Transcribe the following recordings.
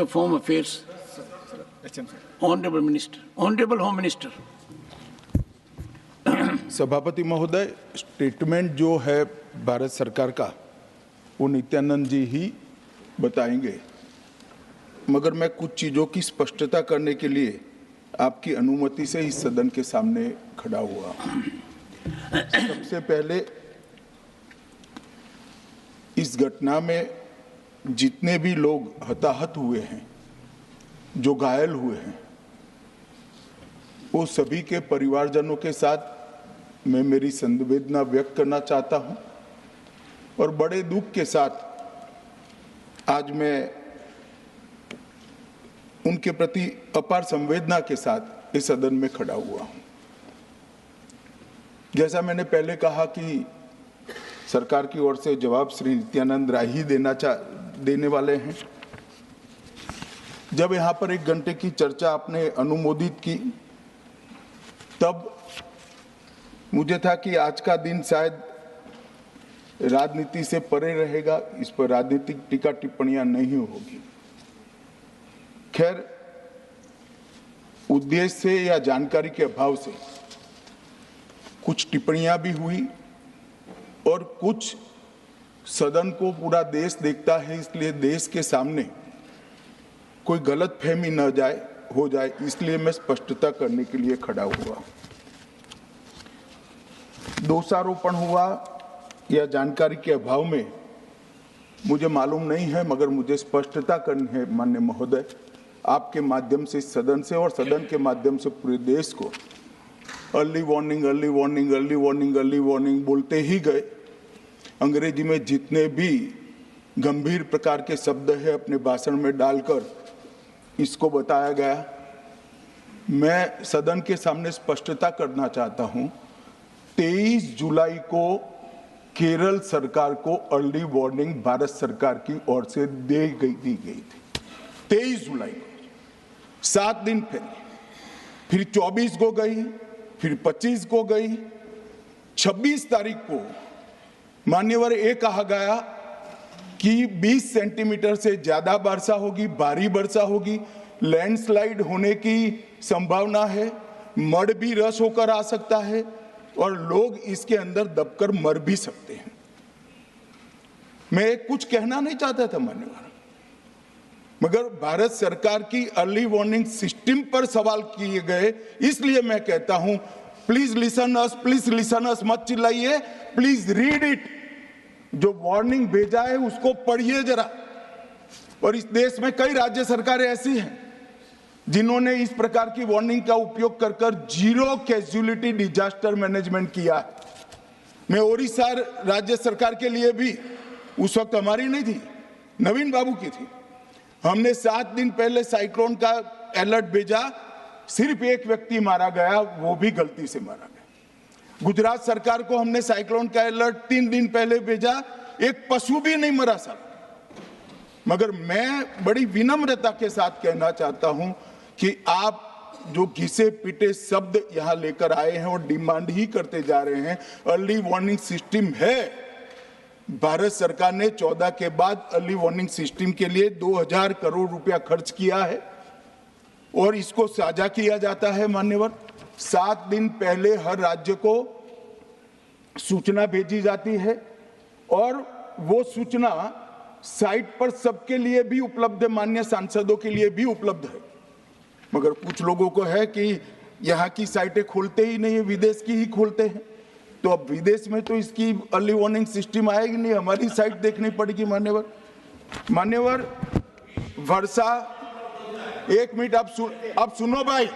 of Home Affairs, Honorable Minister, Honorable Home Minister. सभापति महोदय, statement जो है भारत सरकार का वो नित्यानंद जी ही बताएंगे, मगर मैं कुछ चीज़ों की स्पष्टता करने के लिए आपकी अनुमति से इस सदन के सामने खड़ा हुआ। सबसे पहले इस घटना में जितने भी लोग हताहत हुए हैं, जो घायल हुए हैं, वो सभी के परिवारजनों के साथ मैं मेरी संवेदना व्यक्त करना चाहता हूं और बड़े दुख के साथ आज मैं उनके प्रति अपार संवेदना के साथ इस सदन में खड़ा हुआ हूं। जैसा मैंने पहले कहा कि सरकार की ओर से जवाब श्री नित्यानंद राय ही देने वाले हैं। जब यहाँ पर 1 घंटे की चर्चा आपने अनुमोदित की, तब मुझे था कि आज का दिन शायद राजनीति से परे रहेगा, इस पर राजनीतिक टीका टिप्पणियां नहीं होगी। खैर, उद्देश्य से या जानकारी के अभाव से कुछ टिप्पणियां भी हुई और कुछ सदन को पूरा देश देखता है, इसलिए देश के सामने कोई गलतफहमी न हो जाए, इसलिए मैं स्पष्टता करने के लिए खड़ा हुआ। दोषारोपण हुआ या जानकारी के अभाव में मुझे मालूम नहीं है, मगर मुझे स्पष्टता करनी है माननीय महोदय, आपके माध्यम से सदन से और सदन के माध्यम से पूरे देश को। Early warning, early warning, early warning, early warning बोलते ही गए। अंग्रेजी में जितने भी गंभीर प्रकार के शब्द है अपने भाषण में डालकर इसको बताया गया। मैं सदन के सामने स्पष्टता करना चाहता हूं, 23 जुलाई को केरल सरकार को अर्ली वार्निंग भारत सरकार की ओर से दी गई थी। 23 जुलाई को 7 दिन पहले, फिर 24 को गई, फिर 25 को गई, 26 तारीख को मान्यवर ये कहा गया कि 20 सेंटीमीटर से ज्यादा वर्षा होगी, भारी वर्षा होगी, लैंडस्लाइड होने की संभावना है, मड भी रस होकर आ सकता है और लोग इसके अंदर दबकर मर भी सकते हैं। मैं कुछ कहना नहीं चाहता था मान्यवर, मगर भारत सरकार की अर्ली वार्निंग सिस्टम पर सवाल किए गए, इसलिए मैं कहता हूं please listen us, please listen अस, मत चिल्लाइए, प्लीज रीड इट। जो वार्निंग भेजा है उसको पढ़िए जरा। और इस देश में कई राज्य सरकारें ऐसी हैं जिन्होंने इस प्रकार की वार्निंग का उपयोग कर कर जीरो कैजुअलिटी डिजास्टर मैनेजमेंट किया है। मैं ओडिशा राज्य सरकार के लिए भी, उस वक्त हमारी नहीं थी, नवीन बाबू की थी, हमने 7 दिन पहले साइक्लोन का अलर्ट भेजा, सिर्फ 1 व्यक्ति मारा गया, वो भी गलती से मारा गया। गुजरात सरकार को हमने साइक्लोन का अलर्ट 3 दिन पहले भेजा, 1 पशु भी नहीं मरा साहब। मगर मैं बड़ी विनम्रता के साथ कहना चाहता हूं कि आप जो घिसे पिटे शब्द यहां लेकर आए हैं और डिमांड ही करते जा रहे हैं, अर्ली वार्निंग सिस्टम है। भारत सरकार ने 14 के बाद अर्ली वार्निंग सिस्टम के लिए 2000 करोड़ रुपया खर्च किया है और इसको साझा किया जाता है मान्यवर। 7 दिन पहले हर राज्य को सूचना भेजी जाती है और वो सूचना साइट पर सबके लिए भी उपलब्ध है, माननीय सांसदों के लिए भी उपलब्ध है। मगर कुछ लोगों को है कि यहाँ की साइटें खोलते ही नहीं है, विदेश की ही खोलते हैं। तो अब विदेश में तो इसकी अर्ली वार्निंग सिस्टम आएगी नहीं, हमारी साइट देखनी पड़ेगी मान्यवर। मान्यवर, वर्षा, 1 मिनट आप सुनो भाई,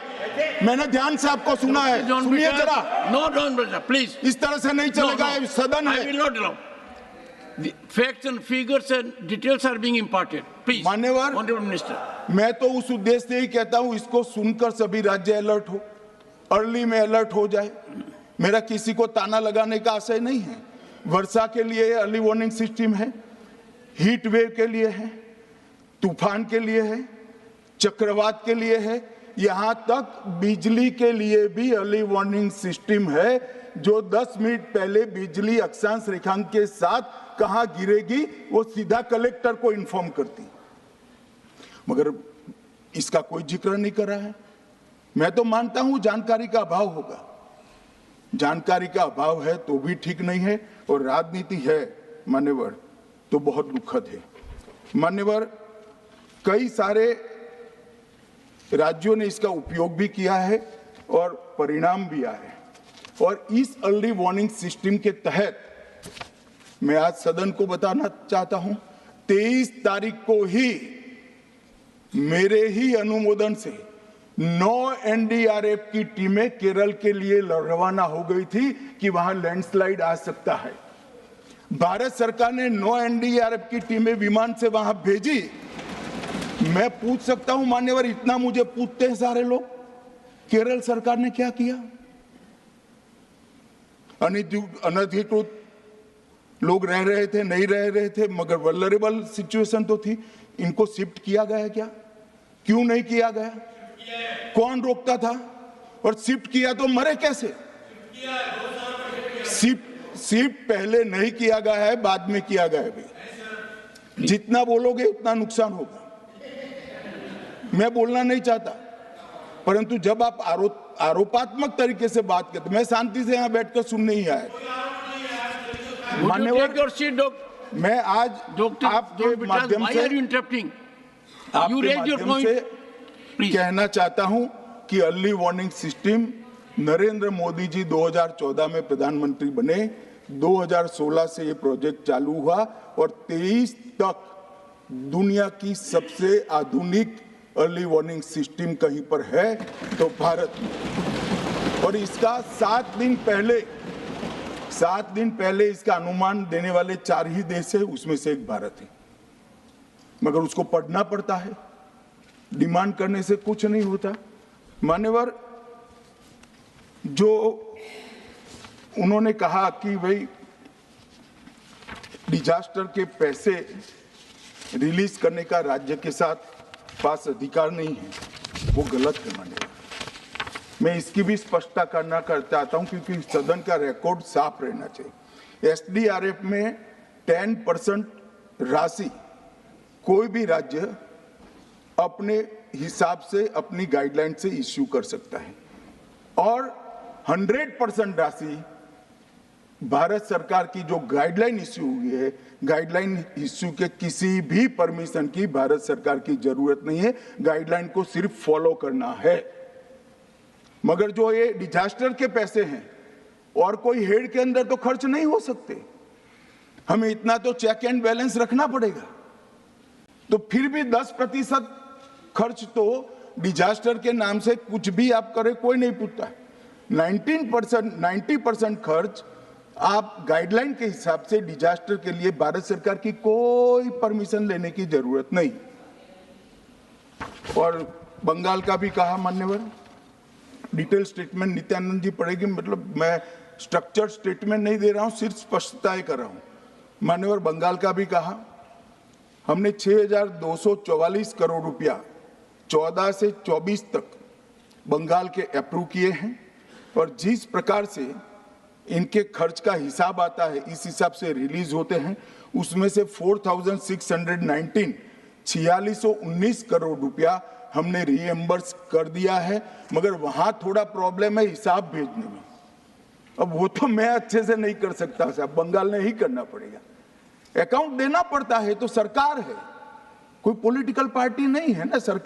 मैंने ध्यान से आपको सुना है, सुनिए जरा। नो डोंट प्लीज, इस तरह से नहीं चलेगा, सदन है। I will not allow. The facts and figures and details are being imparted. Please, मान्यवर, Honorable Minister. मैं तो उस उद्देश्य से ही कहता हूं इसको सुनकर सभी राज्य अलर्ट हो, अर्ली में अलर्ट हो जाए। मेरा किसी को ताना लगाने का आशय नहीं है। वर्षा के लिए अर्ली वार्निंग सिस्टम है, हीट वेव के लिए है, तूफान के लिए है, चक्रवात के लिए है, यहां तक बिजली के लिए भी अर्ली वार्निंग सिस्टम है, जो 10 मिनट पहले बिजली अक्षांश रेखांक के साथ कहां गिरेगी वो सीधा कलेक्टर को इन्फॉर्म करती। मगर इसका कोई जिक्र नहीं कर रहा है। मैं तो मानता हूं जानकारी का अभाव होगा, जानकारी का अभाव है तो भी ठीक नहीं है, और राजनीति है मान्यवर तो बहुत दुखद है। मान्यवर, कई सारे राज्यों ने इसका उपयोग भी किया है और परिणाम भी आए, और इस अर्ली वार्निंग सिस्टम के तहत मैं आज सदन को बताना चाहता हूं, 23 तारीख को ही मेरे ही अनुमोदन से 9 एनडीआरएफ की टीमें केरल के लिए रवाना हो गई थी कि वहां लैंडस्लाइड आ सकता है। भारत सरकार ने 9 एनडीआरएफ की टीमें विमान से वहां भेजी। मैं पूछ सकता हूं मान्यवर, इतना मुझे पूछते हैं सारे लोग, केरल सरकार ने क्या किया? अनधिकृत लोग रह रहे थे, नहीं रह रहे थे, मगर वल्नरेबल सिचुएशन तो थी। इनको शिफ्ट किया गया क्या? क्यों नहीं किया गया? कौन रोकता था? और शिफ्ट किया तो मरे कैसे? शिफ्ट पहले नहीं किया गया है, बाद में किया गया है। जितना बोलोगे उतना नुकसान होगा। मैं बोलना नहीं चाहता, परंतु जब आप आरोपात्मक तरीके से बात करते, मैं शांति से यहां बैठकर सुनने ही आया। मान्यवर, मैं आज आपके माध्यम से कहना चाहता हूं कि early warning system Narendra Modi ji 2014 में प्रधानमंत्री बने, 2016 से ये प्रोजेक्ट चालू हुआ और 23 तक दुनिया की सबसे आधुनिक अर्ली वार्निंग सिस्टम कहीं पर है तो भारत में। और इसका 7 दिन पहले इसका अनुमान देने वाले 4 ही देश है, उसमें से एक भारत है। मगर उसको पढ़ना पड़ता है, डिमांड करने से कुछ नहीं होता। मान्यवर, जो उन्होंने कहा कि भाई डिजास्टर के पैसे रिलीज करने का राज्य के साथ पास अधिकार नहीं है, वो गलत है। मान्यवर, मैं इसकी भी स्पष्टता करना चाहता हूं क्योंकि सदन का रिकॉर्ड साफ रहना चाहिए। एसडीआरएफ में 10% राशि कोई भी राज्य अपने हिसाब से, अपनी गाइडलाइन से इश्यू कर सकता है, और 100% राशि भारत सरकार की जो गाइडलाइन इश्यू हुई है, गाइडलाइन इश्यू के किसी भी परमिशन की भारत सरकार की जरूरत नहीं है, गाइडलाइन को सिर्फ फॉलो करना है। मगर जो ये डिजास्टर के पैसे हैं और कोई हेड के अंदर तो खर्च नहीं हो सकते, हमें इतना तो चेक एंड बैलेंस रखना पड़ेगा। तो फिर भी 10% खर्च तो डिजास्टर के नाम से कुछ भी आप करें कोई नहीं पूछता है। 90% खर्च आप गाइडलाइन के हिसाब से डिजास्टर के लिए भारत सरकार की कोई परमिशन लेने की जरूरत नहीं। और बंगाल का भी कहा मान्यवर, डिटेल स्टेटमेंट नित्यानंद जी पढ़ेगी, मतलब मैं स्ट्रक्चर्ड स्टेटमेंट नहीं दे रहा हूं, सिर्फ स्पष्टताएं कर रहा हूं। मान्यवर, बंगाल का भी कहा, हमने 6,244 करोड़ रुपया 14 से 24 तक बंगाल के अप्रूव किए हैं, और जिस प्रकार से इनके खर्च का हिसाब आता है इस हिसाब से रिलीज होते हैं, उसमें से 4,619 4619 करोड़ रुपया हमने रीएम्बर्स कर दिया है। मगर वहां थोड़ा प्रॉब्लम है हिसाब भेजने में। अब वो तो मैं अच्छे से नहीं कर सकता साहब, बंगाल ने ही करना पड़ेगा। अकाउंट देना पड़ता है तो सरकार है, कोई पॉलिटिकल पार्टी नहीं है ना सरकार।